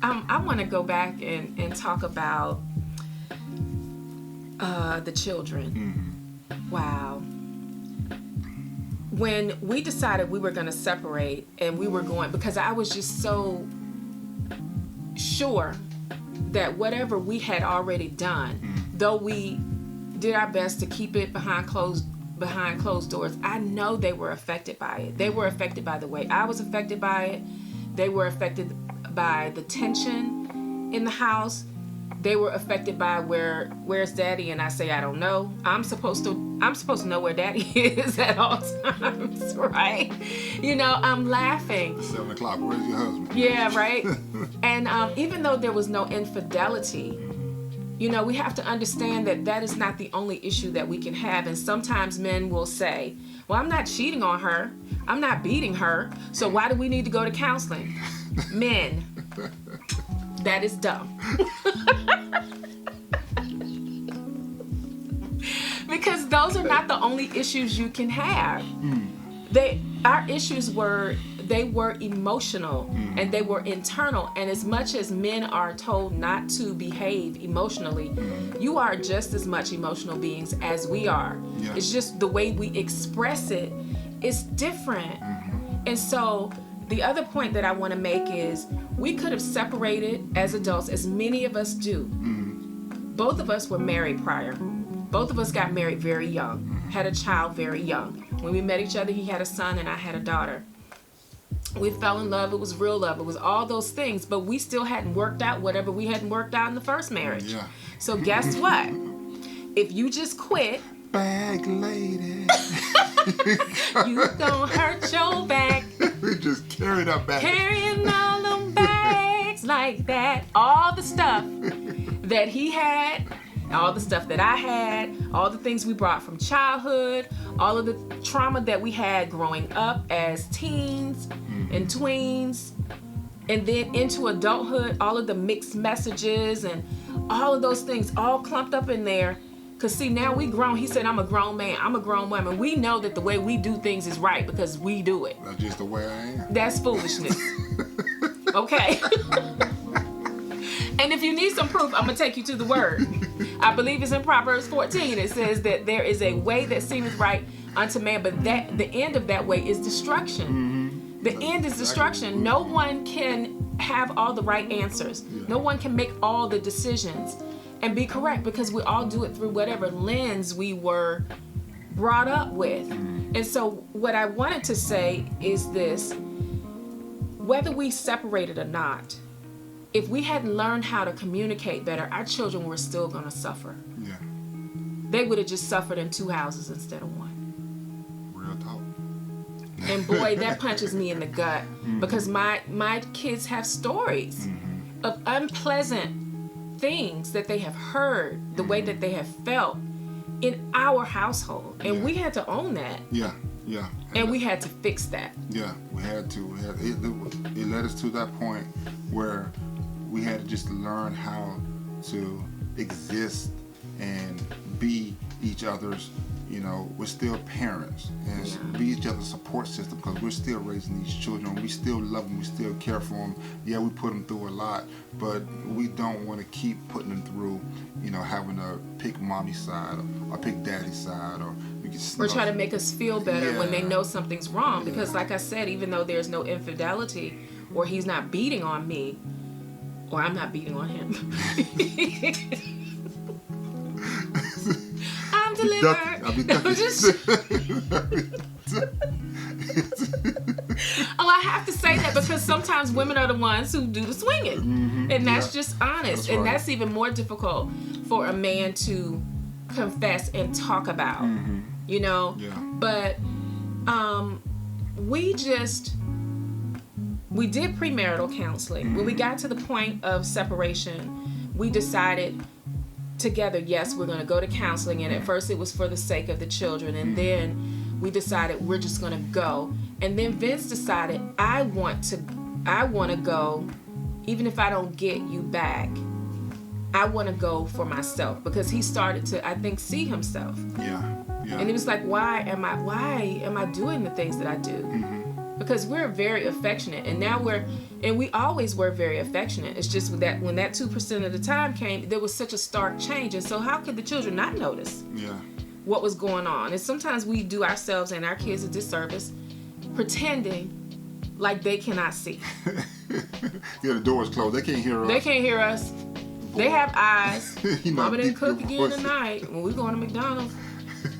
I want to go back and talk about the children. Wow. When we decided we were going to separate and we were going, because I was just so sure that whatever we had already done, though we did our best to keep it behind closed doors, I know they were affected by it. They were affected by the way I was affected by it. They were affected by the tension in the house. They were affected by where's daddy, and I say I don't know. I'm supposed to know where daddy is at all times, right? You know, I'm laughing. 7 o'clock. Where's your husband? Yeah, right. And even though there was no infidelity, you know, we have to understand that that is not the only issue that we can have. And sometimes men will say, "Well, I'm not cheating on her. I'm not beating her. So why do we need to go to counseling?" Men. That is dumb. Because those are not the only issues you can have. Our issues were emotional and they were internal. And as much as men are told not to behave emotionally, you are just as much emotional beings as we are. Yeah. It's just the way we express it is different. And so the other point that I want to make is we could have separated as adults, as many of us do. Both of us were married prior. Both of us got married very young, had a child very young. When we met each other, he had a son and I had a daughter. We fell in love. It was real love. It was all those things, but we still hadn't worked out whatever we hadn't worked out in the first marriage. Yeah. So guess what? If you just quit, bag lady, you gonna hurt your back. We just carried our bags. Carrying all them bags like that. All the stuff that he had, all the stuff that I had, all the things we brought from childhood, all of the trauma that we had growing up as teens and tweens, and then into adulthood, all of the mixed messages and all of those things all clumped up in there. Because see, now we grown. He said, I'm a grown man. I'm a grown woman. We know that the way we do things is right because we do it. That's just the way I am. That's foolishness. Okay? And if you need some proof, I'm going to take you to the word. I believe it's in Proverbs 14. It says that there is a way that seemeth right unto man, but that the end of that way is destruction. The end is destruction. No one can have all the right answers. No one can make all the decisions and be correct because we all do it through whatever lens we were brought up with. And so what I wanted to say is this: whether we separated or not, if we hadn't learned how to communicate better, our children were still going to suffer. Yeah. They would have just suffered in 2 houses instead of 1. Real talk. And boy, that punches me in the gut because my kids have stories of unpleasant things that they have heard, the way that they have felt in our household. And we had to own that. Yeah. And we had to fix that. Yeah, we had to. It led us to that point where we had to just learn how to exist and be each other's, we're still parents and be each other's support system because we're still raising these children. We still love them. We still care for them. Yeah, we put them through a lot, but we don't want to keep putting them through, having to pick mommy's side or pick daddy's side or try to make us feel better when they know something's wrong. Because like I said, even though there's no infidelity or he's not beating on me or I'm not beating on him. I'm delivered. I have to say that because sometimes women are the ones who do the swinging. And that's just honest. That's right. And that's even more difficult for a man to confess and talk about. But we did premarital counseling. When we got to the point of separation, we decided together, yes, we're going to go to counseling. And at first it was for the sake of the children. And then we decided we're just going to go. And then Vince decided, I want to go, even if I don't get you back. I want to go for myself because he started to, I think, see himself. Yeah. And he was like, why am I doing the things that I do? because we're very affectionate, and we always were very affectionate. It's just that when that 2% of the time came, there was such a stark change. And so how could the children not notice what was going on? And sometimes we do ourselves and our kids a disservice pretending like they cannot see. Yeah, the door's closed. They can't hear us. They can't hear us. They have eyes. You know, Mama didn't cook again voice. tonight. When we going to McDonald's,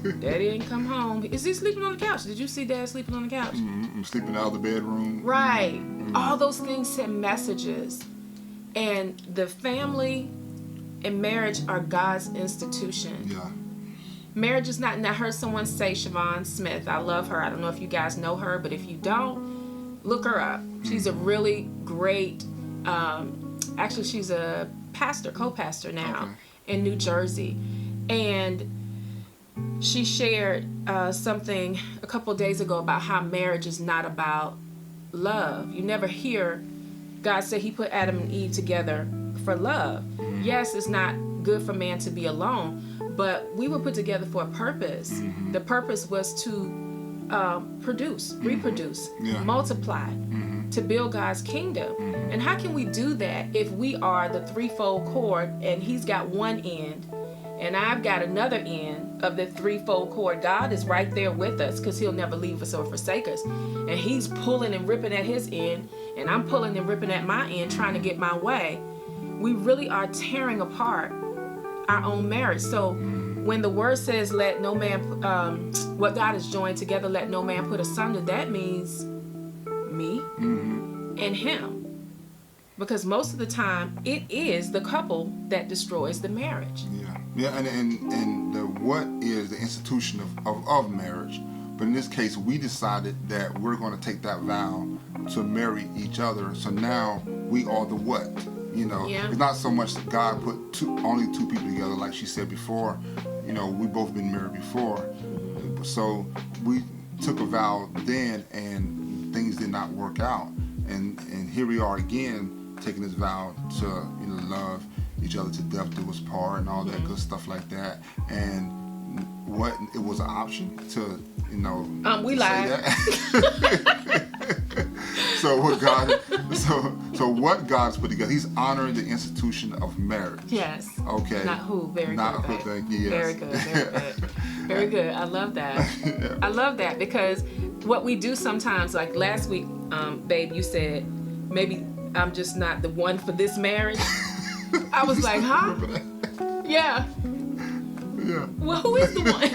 Daddy didn't come home. Is he sleeping on the couch? Did you see Dad sleeping on the couch? I'm sleeping out of the bedroom. Right. All those things send messages. And the family and marriage are God's institution. Yeah. Marriage is not, and I heard someone say, Siobhan Smith, I love her. I don't know if you guys know her, but if you don't, look her up. She's a really great, actually she's a pastor, co-pastor now in New Jersey. And she shared something a couple of days ago about how marriage is not about love. You never hear God say he put Adam and Eve together for love. Yes, it's not good for man to be alone, but we were put together for a purpose. The purpose was to produce, reproduce, multiply, to build God's kingdom. And how can we do that if we are the threefold cord and he's got one end and I've got another end of the threefold cord? God is right there with us because he'll never leave us or forsake us. And he's pulling and ripping at his end, and I'm pulling and ripping at my end, trying to get my way. We really are tearing apart our own marriage. So when the word says, let no man, what God has joined together, let no man put asunder, that means me and him. Because most of the time, it is the couple that destroys the marriage. Yeah, and the what is the institution of marriage. But in this case, we decided that we're going to take that vow to marry each other. So now we are the what. You know, it's not so much that God put only two people together, like she said before. You know, we both been married before. So we took a vow then, and things did not work out. And here we are again, taking this vow to love each other to death do us part and all that good stuff like that. And what it was an option to we to lied. say that. So what God's put together, he's honoring the institution of marriage. Yes. Okay. Not who. Very Not good. who. Thank you. Yes. Very good. Very good. Very good. I love that. I love that because what we do sometimes, like last week, babe, you said maybe I'm just not the one for this marriage. I was like, huh? Yeah. Yeah. Well, who is the one?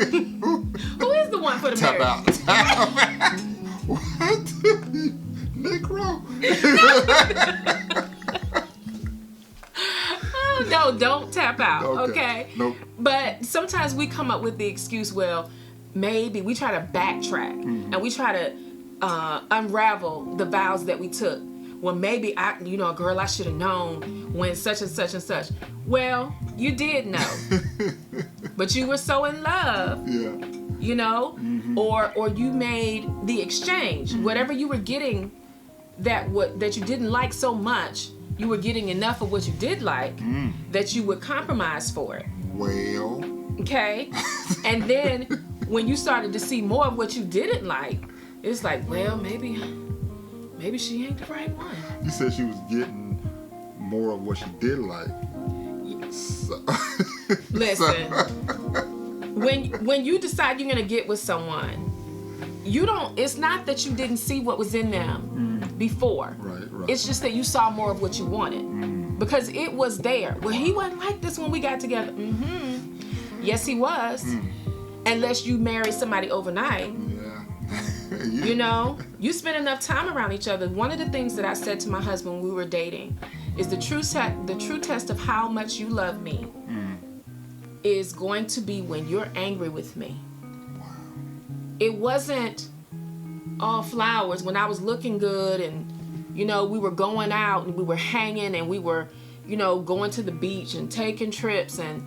Who is the one for the Tap marriage? out. What? Negro? Oh, no, don't tap out, okay? Nope. But sometimes we come up with the excuse, well, maybe we try to backtrack and we try to unravel the vows that we took. Well, maybe a girl, I should have known when such and such and such. Well, you did know, but you were so in love, or you made the exchange. Whatever you were getting that you didn't like so much, you were getting enough of what you did like that you would compromise for it. Well. Okay, and then when you started to see more of what you didn't like, it's like, well, maybe she ain't the right one. You said she was getting more of what she did like. So. Listen, when you decide you're gonna get with someone, it's not that you didn't see what was in them before. Right. It's just that you saw more of what you wanted. Because it was there. Well, he wasn't like this when we got together. Yes, he was. Unless you married somebody overnight. You spend enough time around each other. One of the things that I said to my husband when we were dating is the true test of how much you love me is going to be when you're angry with me. Wow. It wasn't all flowers when I was looking good and we were going out and we were hanging and we were going to the beach and taking trips and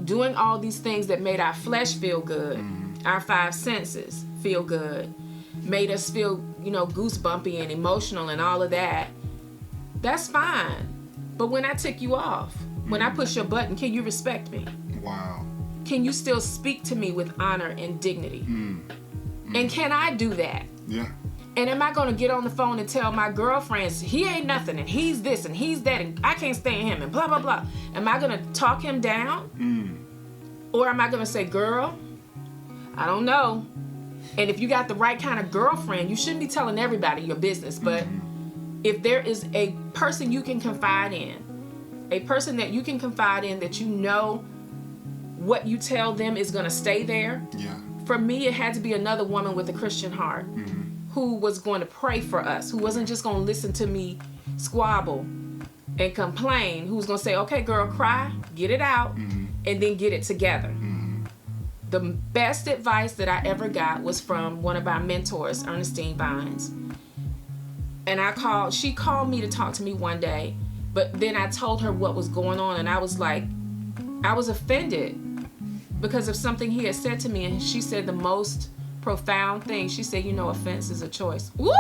doing all these things that made our flesh feel good, our five senses feel good, made us feel goosebumpy and emotional and all of that. That's fine. But when I tick you off, when I push your button, can you respect me? Wow. Can you still speak to me with honor and dignity? And can I do that? Yeah. And am I going to get on the phone and tell my girlfriends, he ain't nothing, and he's this, and he's that, and I can't stand him, and blah, blah, blah. Am I going to talk him down? Or am I going to say, girl, I don't know. And if you got the right kind of girlfriend, you shouldn't be telling everybody your business. But if there is a person you can confide in, a person that you can confide in that you know what you tell them is going to stay there. Yeah. For me, it had to be another woman with a Christian heart who was going to pray for us, who wasn't just going to listen to me squabble and complain, who was going to say, okay, girl, cry, get it out, and then get it together. The best advice that I ever got was from one of our mentors, Ernestine Vines. And she called me to talk to me one day, but then I told her what was going on, and I was like, I was offended because of something he had said to me, and she said the most profound thing. She said, offense is a choice. Whoop!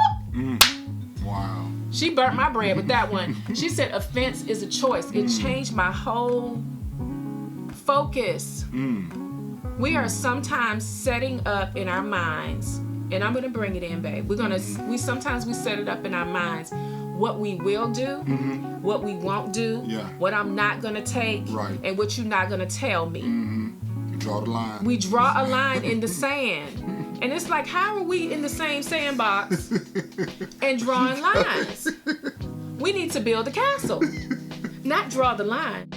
Wow. She burnt my bread with that one. She said, offense is a choice. It changed my whole focus. We are sometimes setting up in our minds, and I'm going to bring it in, babe. Sometimes we set it up in our minds what we will do, what we won't do, what I'm not going to take, and what you're not going to tell me. You draw the line. We draw a line in the sand. And it's like, how are we in the same sandbox and drawing lines? We need to build a castle, not draw the line.